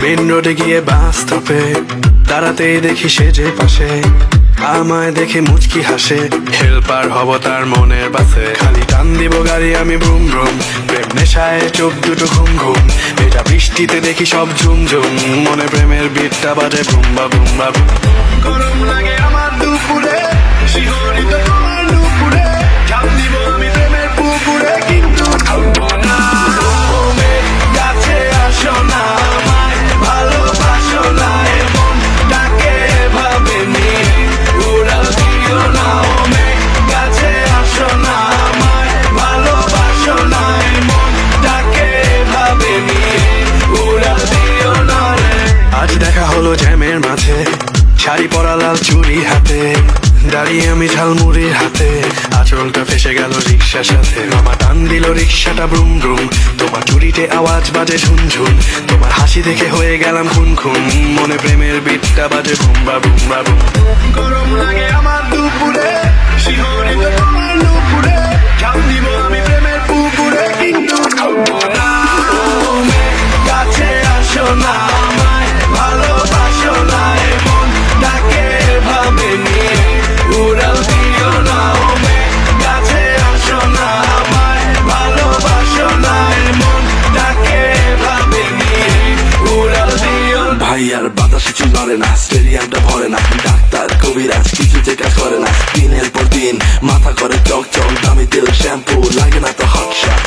Main রোডে গিয়ে বাস স্টপে দাঁড়াতেই দেখি সে যে পাশে আমায় দেখে মুচকি হাসে, হেল্পার হব তার মনের বাসে। খালি টান দিব গাড়ি আমি ব্রুম ব্রুম, প্রেম নেশায় চোখ দুটো ঘুম ঘুম। এটা বৃষ্টিতে দেখি সব ঝুম ঝুম, মনে প্রেমের বিটটা বাজে বুম্বা বুম্বা। গরম লাগে আমার দুপুরে, শিহরিত তোমার নুপুরে, ঝাঁপ দিব আমি প্রেমের পুকুরে, কিন্তু থামবো না। কাছে আসো না, আমায় ভালোবাসো না, এমন ডাকে ভাবে নিয়ে উড়াল দিও না। কাছে আসো না, আমায় ভালোবাসো না, এমন ডাকে ভাবে নিয়ে উড়াল দিও না। আজ দেখা হলো জ্যামের মাঝে, শাড়ি পরা লাল চুড়ি হাতে, দাঁড়িয়ে আমি ঝালমুড়ির হাতে, আঁচলটা ফেসে গেল রিক্সার সাথে। মামা টান দিল রিক্সাটা ব্রুম ব্রুম, তোমার চুরিতে আওয়াজ বাজে ঝুনঝুন, তোমার হাসি দেখে হয়ে গেলাম খুন খুন, মনে প্রেমের বিটটা বাজে বুম্বা বুম্বা বুম। গরম লাগে আমার দুপুরে, শিহরিত তোমার নুপুরে, ঝাঁপ দিব আমি প্রেমের পুকুরে, কিন্তু থামবো না। কাছে আসো না, আমায় ভালোবাসো না, এমন ডাকে ভাবে নিয়ে উড়াল দিও না। কাছে আসো না, আমায় ভালোবাসো না, এমন ডাকে ভাবে নিয়ে উড়াল দিও। ভাই আর বাতাসে চুল নড়ে না, স্টেডিয়ামটা ভরে না, ডাক্তার কবিরাজ কিছু যে কাজ করে না। দিনের পর দিন মাথা করে চক চক, দামি তেল শ্যাম্পু লাগে না তো হট শট।